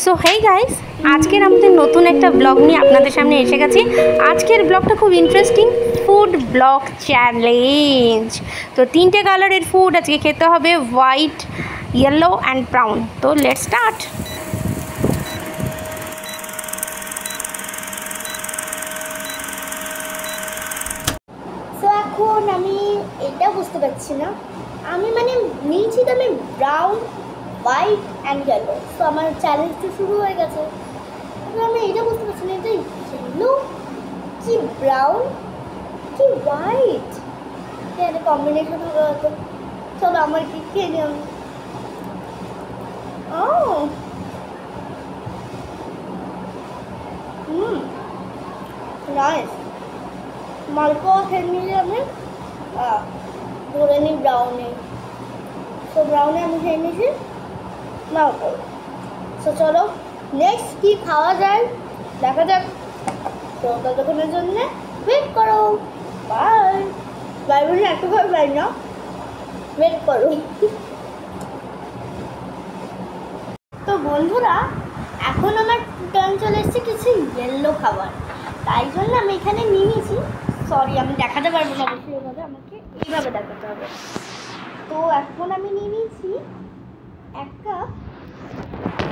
So hey guys, আজকের আমাদের নতুন একটা ব্লগ নিয়ে আপনাদের সামনে এসে গেছি। আজকের ব্লগটা খুব ইন্টারেস্টিং, ফুড ব্লগ চ্যালেঞ্জ। তো 3টে কালারের ফুড আজকে খেতে হবে, হোয়াইট, ইয়েলো অ্যান্ড ব্রাউন। তো লেটস স্টার্ট। তো এখন আমি এটা বুঝতে পারছি না, আমি নিয়েছি তো আমি ব্রাউন, হোয়াইট অ্যান্ড ইয়েলো। তো আমার চ্যালেঞ্জটা শুরু হয়ে গেছে। তো আমি এটা বুঝতে পারছি না, এটা ইয়েলো কি ব্রাউন কি হোয়াইট, এটা কম্বিনেশন হবে হয়তো। চলো আমার কি খেয়ে নিই আমি। ও নাইস। মালপোয়া খেয়ে নিলে আমি ধরে নিই ব্রাউনি। তো ব্রাউনি আমি খেয়ে নিয়েছি, নাও করো। তো চলো নেক্সট কী খাওয়া যায় দেখা যাক। তো ততক্ষণের জন্য ওয়েট করো। বাই বাই বলে একটুখানি বাই না, ওয়েট করো। তো বন্ধুরা, এখন আমার টার্ন চলে এসেছে কিছু ইয়েলো খাবার, তাই জন্য আমি এখানে নিয়ে নিয়েছি। সরি, আমি দেখাতে পারবো না অবশ্যই, এভাবে আমাকে এইভাবে দেখাতে হবে। তো এখন আমি নিয়ে নিয়েছি এক কাপ,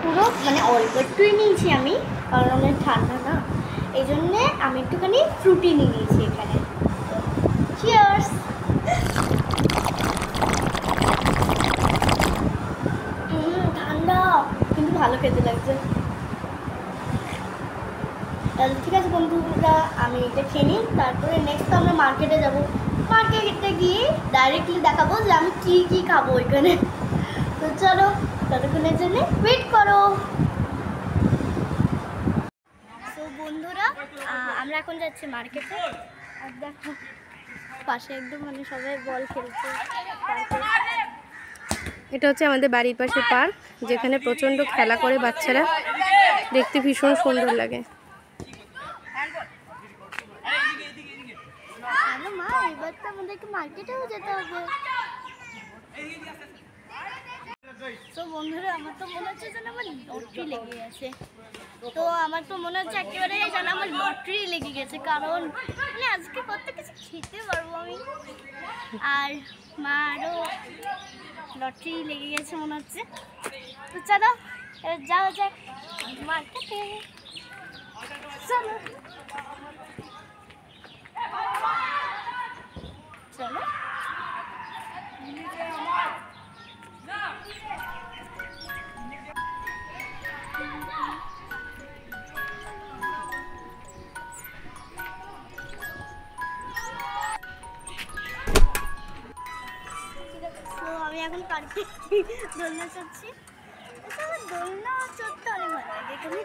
পুরো অল্প একটুই নিয়েছি আমি, কারণ অনেক ঠান্ডা না, এই জন্যে আমি একটুখানি ফ্রুটি নিয়ে নিয়েছি এখানে। চিয়ার্স। ঠান্ডা কিন্তু ভালো খেতে লাগছে। ঠিক আছে বন্ধুরা, আমি এটা খেয়ে নিই, তারপরে নেক্সট আমরা মার্কেটে যাব। মার্কেটে গিয়ে ডাইরেক্টলি দেখাবো যে আমি কী কী খাবো ওইখানে। তো চলো ততক্ষণের জন্য ওয়েট করো। তো বন্ধুরা, আমরা এখন যাচ্ছি মার্কেটে। আর দেখো পাশে একদম সবাই বল খেলছে। এটা হচ্ছে আমাদের বাড়ির পাশে পার্ক, যেখানে প্রচণ্ড খেলা করে বাচ্চারা, দেখতে ভীষণ সুন্দর লাগে। মা, এবার তো আমাদেরকে মার্কেটেও যেতে হবে। তো বন্ধুরা, আমার তো মনে হচ্ছে যেন আমার লটারি লেগে গেছে। তো আমার তো মনে হচ্ছে একেবারে যেন আমার লটারি লেগে গেছে, কারণ আজকে কত কিছু খেতে পারবো আমি। আর মারও লটারি লেগে গেছে মনে হচ্ছে। তো চলো এবার যাওয়া যাক মার্কেটে। চলো চলো। আমি এখন পার্কে দোলনা চড়ছি। আমার দোলনা চড়তে অনেক ভালো লাগে এখানে।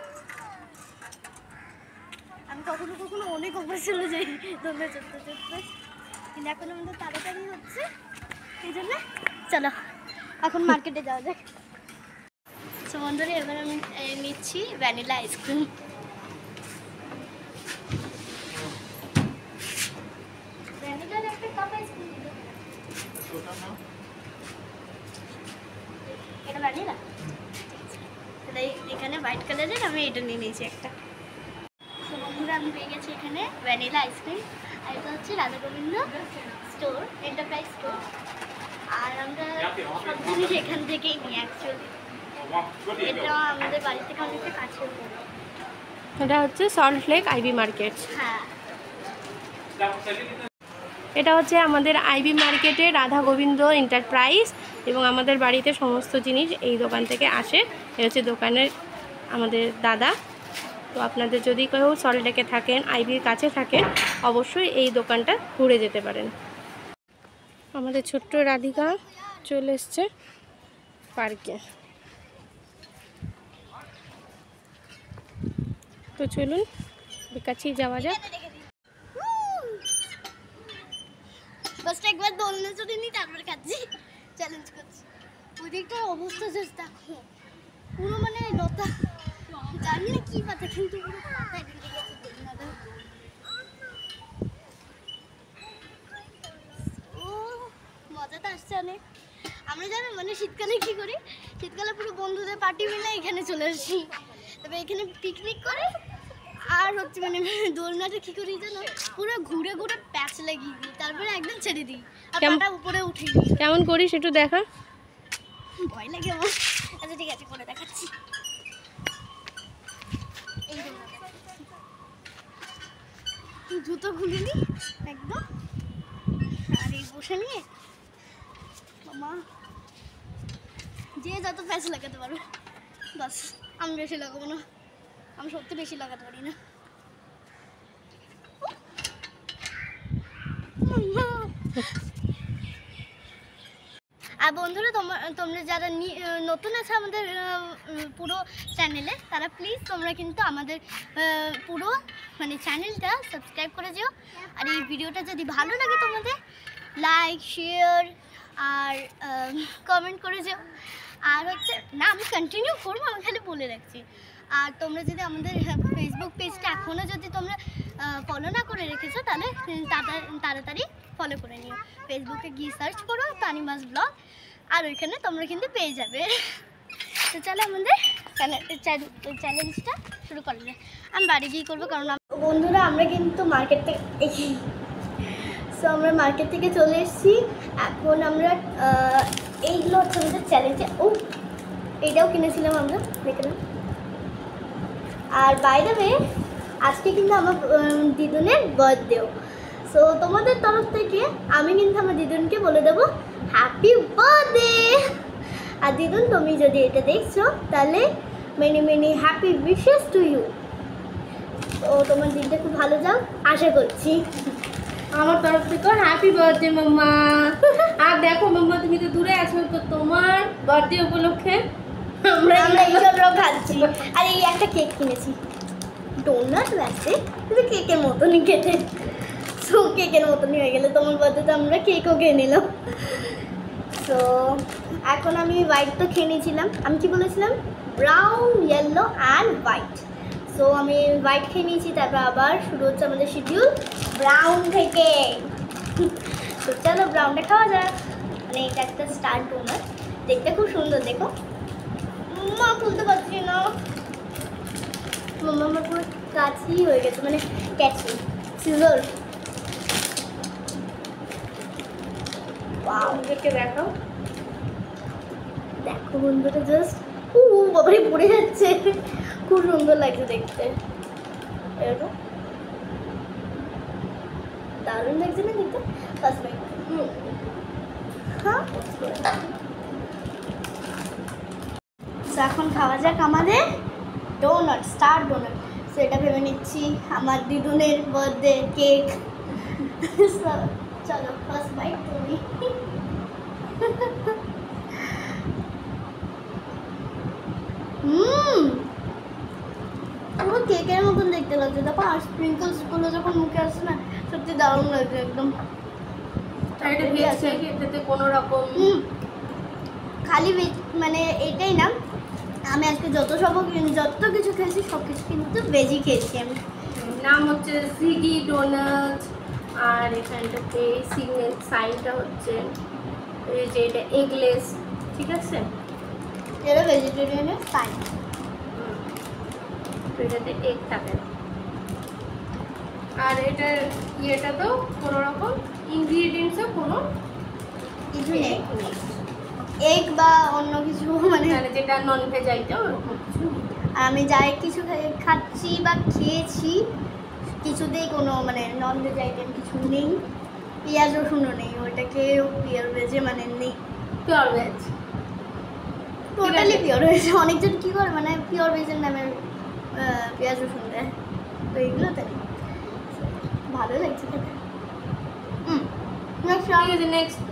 আমি কখনো কখনো অনেক ওপরে চলে যাই দোলনা চড়তে চড়তে, কিন্তু এখন আমাদের তাড়াতাড়ি হচ্ছে, এই জন্য চলো এখন মার্কেটে যাওয়া যাক। তো বন্ধুরা, এবার আমি নিচ্ছি ভ্যানিলা আইসক্রিম। ভ্যানিলার একটা কাপ আইসক্রিম, এটা ভ্যানিলা। এখানে হোয়াইট কালারের আমি এটা নিয়ে নিয়েছি একটা। তো বন্ধুরা, আমি পেয়ে গেছি এখানে ভ্যানিলা আইসক্রিম। আর এটা হচ্ছে Radha Gobinda store, enterprise store. আর আমরা সব জিনিস এখান থেকেই নিই অ্যাকচুয়ালি। এটা আমাদের বাড়ি থেকে অনেকটা কাছে। এটা হচ্ছে সল্ট লেক আইবি মার্কেট। হ্যাঁ, এটা হচ্ছে আমাদের আইবি মার্কেটে রাধা গোবিন্দ এন্টারপ্রাইজ, এবং আমাদের বাড়িতে সমস্ত জিনিস এই দোকান থেকে আসে। এটা হচ্ছে দোকানের আমাদের দাদা। তো আপনাদের যদি কেউ সল্ট লেকে থাকেন, আইবির কাছে থাকেন, অবশ্যই এই দোকানটা ঘুরে যেতে পারেন। আমাদের ছোট্ট রাধিকা চলে এসছে পার্কে। তো চলুন কাছেই যাওয়া যাক। ফার্স্ট একবার দোলনা চড়ে নিই, তারপরে খাচ্ছি, চ্যালেঞ্জ করছি। ওদিকটার অবস্থা জাস্ট দেখো, পুরো লতা, জানি না কি পাতা, কিন্তু পুরো পাতায় ঢুকে গেছে দোলনাটা। ও মজাটা আসছে অনেক। আমরা জানো শীতকালে কি করি, শীতকালে পুরো বন্ধুদের পার্টি মিলে এখানে চলে আসি। তবে এখানে পিকনিক করে আর হচ্ছে মানে দোলনাটা কি করি জানো, পুরো ঘুরে ঘুরে প্যাচ লাগিয়ে দিই, তারপরে একদম ছেড়ে দিই আর পাটা উপরে উঠে দিই। কেমন করিস একটু দেখা। ভয় লাগে আমার। আচ্ছা ঠিক আছে, করে দেখাচ্ছি। এই জুতো খুলে নি একদম, আর এই বসে নিয়ে মামা যে যত প্যাচ লাগাতে পারো বাস। আমি বেশি লাগাবো না, আমি সত্যি বেশি লাগাতে পারি না। আর বন্ধুরা তোমরা যারা নতুন আছে আমাদের পুরো চ্যানেলে, তারা প্লিজ তোমরা কিন্তু আমাদের পুরো মানে চ্যানেলটা সাবস্ক্রাইব করে যেও। আর এই ভিডিওটা যদি ভালো লাগে তোমাদের, লাইক শেয়ার আর কমেন্ট করে যেও। আর হচ্ছে না, আমি কন্টিনিউ করবো, আমি খালি বলে রাখছি। আর তোমরা যদি আমাদের ফেসবুক পেজটা এখনও যদি তোমরা ফলো না করে রেখেছো, তাহলে তাড়াতাড়ি ফলো করে নিও। ফেসবুকে গিয়ে সার্চ করো তানিমাস ব্লগ, আর ওইখানে তোমরা কিন্তু পেয়ে যাবে। তো চলো আমাদের চ্যালেঞ্জটা শুরু করা যায়। আমি বাড়ি গিয়ে করবো, কারণ বন্ধুরা আমরা কিন্তু মার্কেট থেকে চলে এসেছি। এখন আমরা এইগুলো হচ্ছে আমাদের চ্যালেঞ্জে। এইটাও কিনেছিলাম আমরা, দেখলাম। আর বাই দ্য ওয়ে আজকে কিন্তু আমার দিদুনের বার্থডেও। সো তোমাদের তরফ থেকে আমি কিন্তু আমার দিদুনকে বলে দেবো হ্যাপি বার্থডে। আর দিদুন, তুমি যদি এটা দেখছো তাহলে many many happy wishes to you. তো তোমার দিনটা খুব ভালো যাও আশা করছি। আমার তরফ থেকে হ্যাপি বার্থডে মাম্মা। আর দেখো মাম্মা, তুমি তো দূরে আছো, তো তোমার বার্থডে উপলক্ষে আমরা এইসব খাচ্ছি। আর এই একটা কেক কিনেছি, ডোনাট লাগছে কিন্তু কেকের মতনই খেতে। সো কেকের মতনই হয়ে গেলে তোমার বার্থডেতে আমরা কেকও খেয়ে নিলাম। সো এখন আমি হোয়াইট তো খেয়ে নিয়েছিলাম, আমি কি বলেছিলাম brown yellow and white. So আমি হোয়াইট খেয়ে নিয়েছি, তারপর আবার শুরু হচ্ছে আমাদের শিডিউল ব্রাউন থেকে। তো চলো ব্রাউনটা খাওয়া যাক। মানে এটা একটা স্টার ডোনাট, দেখতে খুব সুন্দর। দেখো মা, খুলতে পারছি না, মাম্মা আমার পুরো কাছেই হয়ে গেছে, মানে ক্যাচি সিজার। আমাদেরকে দেখাও। দেখো বন্ধুটা জাস্ট বাবারে পড়ে যাচ্ছে, খুব সুন্দর লাগছে দেখতে। এরকম দারুণ লাগছে না দেখতে। ফার্স্ট বাইট, হ্যাঁ। এখন খাওয়া যাক আমাদের ডোনাট, স্টার ডোনাট। সো এটা ভেবে নিচ্ছি আমার দিদুনের বার্থডে কেক। চলো ফার্স্ট বাইট তুমি। পুরো কেকের মতন দেখতে লাগছে। দেখো আর স্প্রিঙ্কলসগুলো যখন মুখে আসছে না, সত্যি দারুণ লাগছে একদম। এটাতে কোনো রকম খালি মানে এটাই না, আমি আজকে যত কিছু খেয়েছি সব কিছু কিন্তু ভেজি খেয়েছি আমি। নাম হচ্ছে সিগি ডোনাট। আর এখানটাতে সিগনেল সাইনটা হচ্ছে এই যে এটা এগলেস, ঠিক আছে? এটা ভেজিটেরিয়ানের সাইন। এটাতে এগ থাকে না। আর এটার ইয়েটা তো কোনো রকম ইনগ্রিডিয়েন্টসও কোনো কিছু নেই, এগ বা অন্য কিছু, মানে যেটা ননভেজ আইটেম ওরকম কিছু। আর আমি যাই কিছু খাচ্ছি বা খেয়েছি কিছুতেই কোনো মানে ননভেজ আইটেম কিছু নেই, পেঁয়াজ রসুনও নেই। ওইটাকে পিওর ভেজে মানে নেই, pure veg, totally pure veg. অনেকজন কী করে মানে পিওর ভেজের নামে পেঁয়াজ রসুন দেয়, তো এইগুলো তাই ভালো লাগছে খেতে।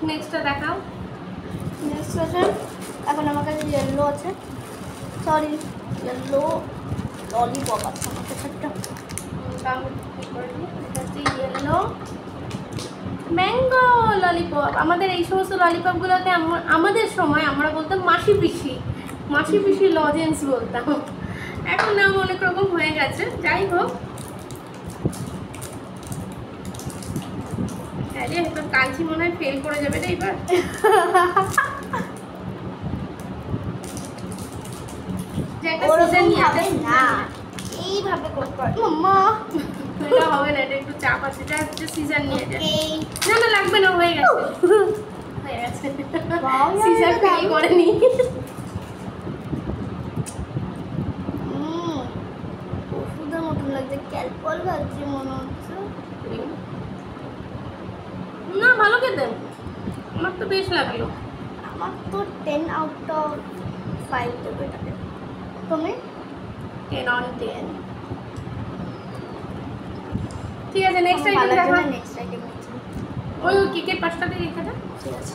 নেক্সটটা দেখাও। নেক্সট আছে, এখন আমার কাছে ইয়েলো আছে, সরি ইয়েলো ললিপপ আছে আমার কাছে একটা। Yellow mango lollipop. আমাদের এই সমস্ত ললিপপগুলোতে আমাদের সময় আমরা বলতাম মাসি পিসি লজেন্স বলতাম। এখন নাম অনেক রকম হয়ে গেছে, যাই হোক। আরে তোর কালচি মনে হয় ফেল করে যাবে রে এবার। একটা সিজন নিয়ে এইভাবে না, এইভাবে করতে হয় মাম্মা। এটা হবে না, এটা একটু চাপ আছে। এটা হচ্ছে সিজার নিয়ে এটা। এই না না লাগবে না, হয়ে গেছে হয়ে গেছে। সিজার ফেল করেনি। ওষুধের মতন লাগছে, ক্যালপল লাগছে মনে হচ্ছে। না ভালো খেতে, আমার তো বেশ লাগলো। আমার তো 10 আউট অফ 5 দেবে এটাকে। তুমি 10 on 10। ঠিক আছে, নেক্সট আইটেম দেখো। নেক্সট আইটেম নিচ্ছি। ওই কেকের পাশটাতে রেখে দাও। ঠিক আছে।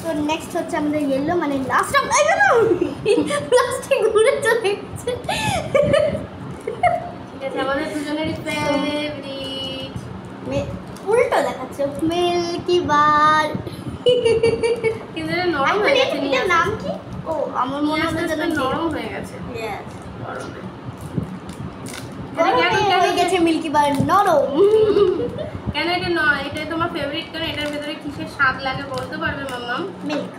তো নেক্সট হচ্ছে আমাদের ইয়েলো, মানে লাস্ট অফ লাস্টে ঘুরে চলে গেছে। ঠিক আছে, আমাদের দুজনেরই ফেভারিট। উল্টো দেখাচ্ছে, মিল্কি বার। কিন্তু এটা নরম হয়ে গেছে। এটার নাম কি? ও আমার মনে হয় যেন নরম হয়ে গেছে। ইয়েস, গরমে হয়ে গেছে মিল্কি বার নরম। কেন এটা নয়, এটা তোমার ফেভারিট কেন? এটার ভেতরে কিসের স্বাদ লাগে বলতে পারবে মাম্মাম? মিল্ক।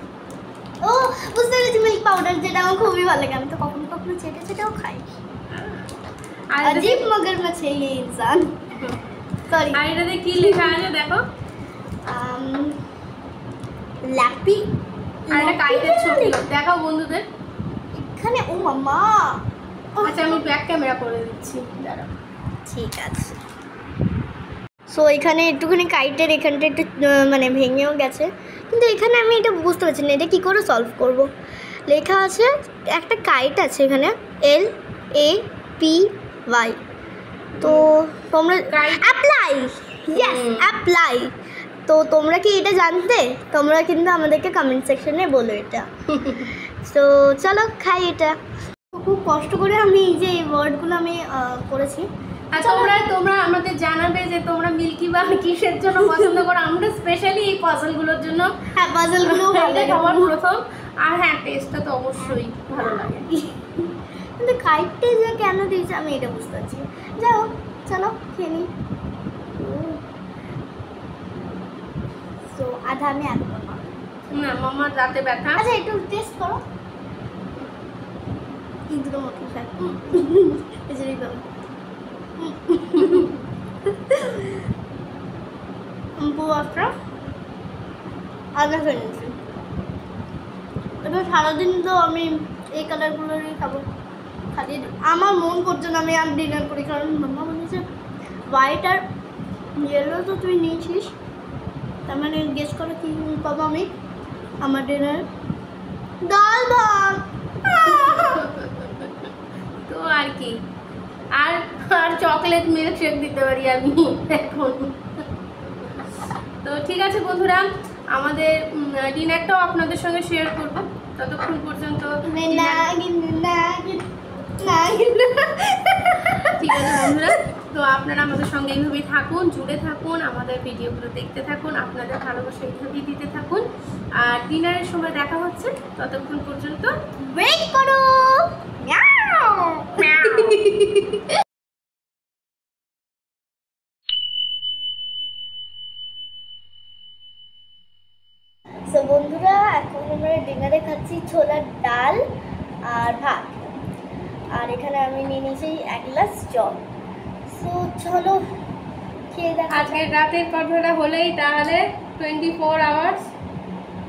ও বুঝতে পেরেছি, মিল্ক পাউডার, যেটা আমার খুবই ভালো লাগে। আমি তো কখনো কখনো চেটে চেটেও খাই। আর अजीब मगरमच्छ है ये इंसान। सॉरी। আর এটাতে কি লেখা আছে দেখো? ল্যাপি। আর একটা কাইটের ছবি দেখাও বন্ধুদের। এখানে ও মামা। আচ্ছা আমি ব্যাক ক্যামেরা করে দিচ্ছি, দাঁড়াও। ঠিক আছে। সো এখানে একটুখানি কাইটের এখানটা একটু মানে ভেঙেও গেছে, কিন্তু এখানে আমি এটা বুঝতে পারছি না এটা কী করে সলভ করব। লেখা আছে একটা কাইট আছে এখানে, LAPY। তো তোমরা অ্যাপ্লাই, ইয়েস অ্যাপ্লাই। তো তোমরা কি এটা জানতে? তোমরা কিন্তু আমাদেরকে কমেন্ট সেকশনে বলো এটা। তো চলো খাই এটা। খুব কষ্ট করে আমি এই যে এই ওয়ার্ডগুলো আমি করেছি। আর তোমরা আমাদের জানাবে যে তোমরা মিল্কি বার কিসের জন্য পছন্দ করো। আমরা স্পেশালি এই পাজলগুলোর জন্য। হ্যাঁ, পাজলগুলো ভালো লাগে আমার প্রথম। আর হ্যাঁ, টেস্টটা তো অবশ্যই ভালো লাগে। কিন্তু কাইটটা যে কেন দিয়েছে আমি এটা বুঝতে পারছি। যাও চলো খেয়ে নিই। তো আধা আমি আধা মামা। না মামার রাতে ব্যথা। আচ্ছা একটু টেস্ট করো। ইঁদুরের মতো খাই। এজরি বাবা। পুরোটা আধা খেয়ে নিয়েছি। এবার সারাদিন তো আমি এই কালারগুলোরই খাবো। খালি আমার মন করছে না আমি আর ডিনার করি, কারণ মাম্মা বলেছে হোয়াইট আর ইয়েলো তো তুই নিয়েছিস, তার মানে গেস করো কী পাবো আমি আমার ডিনার। ডাল ভাত। তো আর কি, আর আর চকলেট মিল্ক শেক দিতে পারি আমি এখন। তো ঠিক আছে বন্ধুরা, আমাদের ডিনারটাও আপনাদের সঙ্গে শেয়ার করবো। ততক্ষণ পর্যন্ত ঠিক আছে বন্ধুরা, তো আপনারা আমাদের সঙ্গে এইভাবেই থাকুন, জুড়ে থাকুন, আমাদের ভিডিওগুলো দেখতে থাকুন, আপনাদের ভালোবাসা এইভাবেই দিতে থাকুন। আর ডিনারের সময় দেখা হচ্ছে, ততক্ষণ পর্যন্ত ওয়েট করো। সো বন্ধুরা, এখন আমরা ডিনারে খাচ্ছি ছোলার ডাল আর ভাত, আর এখানে আমি নিয়ে নিয়েছি 1 গ্লাস জল। সো চলো খেয়ে দেখা। আজকের রাতের কথাটা হলেই তাহলে 24 আওয়ার্স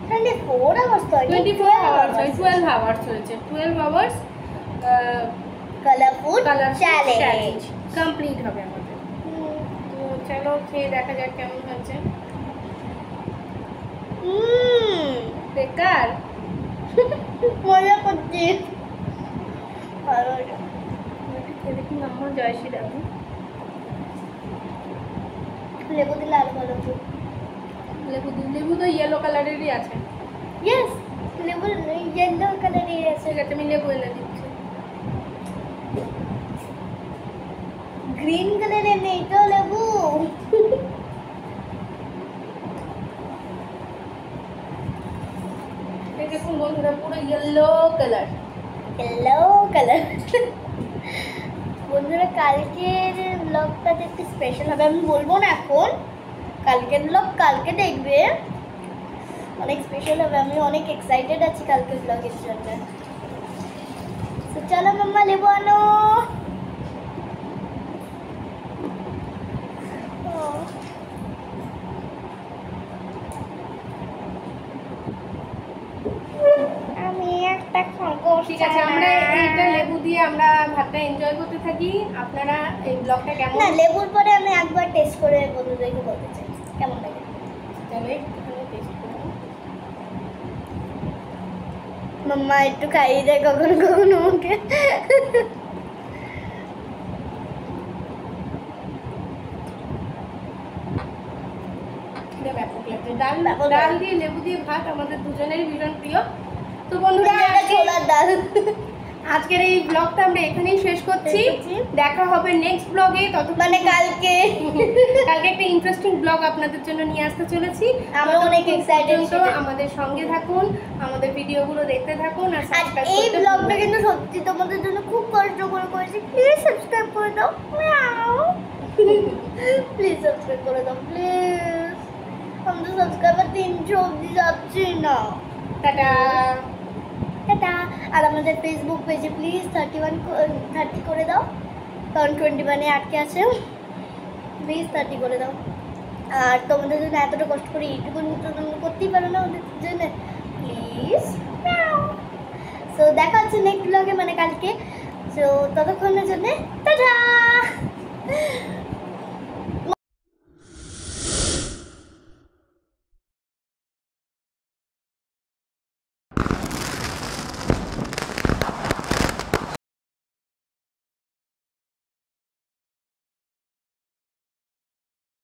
24 আওয়ার্স তো 24 আওয়ার্স 12 আওয়ার্স হয়েছে। 12 আওয়ার্স কালারফুল চ্যালেঞ্জ কমপ্লিট হবে আমাদের। তো চলো খেয়ে দেখা যাক কেমন হয়েছে। বেকার মজা করছি। ভালো দেখি মাম্মা জয়শ্রী রাখি লেবু দিলে আরো ভালো হতো। লেবু তো ইয়েলো কালারেরই আছে। ইয়েস, লেবু ইয়েলো কালারের আছে। ঠিক আছে, আমি লেবু এনে দিচ্ছি। গ্রিন কালারের নেই তো লেবু। এই দেখুন বন্ধুরা, পুরো ইয়েলো কালার। বন্ধুরা, কালকের ব্লগটাতে একটু স্পেশাল হবে, আমি বলবো না এখন। কালকের ব্লগ কালকে দেখবে, অনেক স্পেশাল হবে। আমি অনেক এক্সাইটেড আছি কালকের ব্লগের জন্য। তো চলো মাম্মা লেবু আনো। আমি একটা খরগোশ। ঠিক আছে, আমরা এইটা লেবু দিয়ে আমরা ভাতটা এনজয় করতে থাকি। আপনারা এই ব্লগটা কেমন না, লেবুর পরে আমি একবার টেস্ট করে বন্ধুদেরকে বলতে চাই কেমন লাগে। যাবে একটুখানি টেস্ট করুন। মাম্মা একটু খাইয়ে দেয় কখনো কখনো আমাকে। এটা ব্যাপক লাগছে। ডাল ব্যাপক ডাল লাগে। দিয়ে লেবু দিয়ে ভাত আমাদের দুজনেরই ভীষণ প্রিয়। তো বন্ধুরা এটা ছোলার ডাল। আজকের এই ব্লগটা আমরা এখানেই শেষ করছি। শেষ করছি। দেখা হবে নেক্সট ব্লগে। মানে কালকে কালকে একটা ইন্টারেস্টিং ব্লগ আপনাদের জন্য নিয়ে আসতে চলেছি। আমরা অনেক এক্সাইটেড। তো আমাদের সঙ্গে থাকুন, আমাদের ভিডিওগুলো দেখতে থাকুন আর আর সাবস্ক্রাইব এই করতে ব্লগটা ভুলবেন না। কিন্তু সত্যি তোমাদের জন্য খুব কষ্ট করে করেছি। প্লিজ সাবস্ক্রাইব করে দাও। প্লিজ সাবস্ক্রাইব করে দাও প্লিজ। আমাদের সাবস্ক্রাইবার 300 অব্দি যাচ্ছে না। টাটা। টাটা। আর আমাদের ফেসবুক পেজে প্লিজ 30 করে দাও, কারণ 21-এ আটকে আছে। প্লিজ 30 করে দাও। আর তোমাদের জন্য এতটা কষ্ট করে এইটুকু তোমরা করতেই পারো না ওদের জন্য, প্লিজ। সো দেখা হচ্ছে নেক্সট ব্লগে, মানে কালকে। সো ততক্ষণের জন্য টাটা।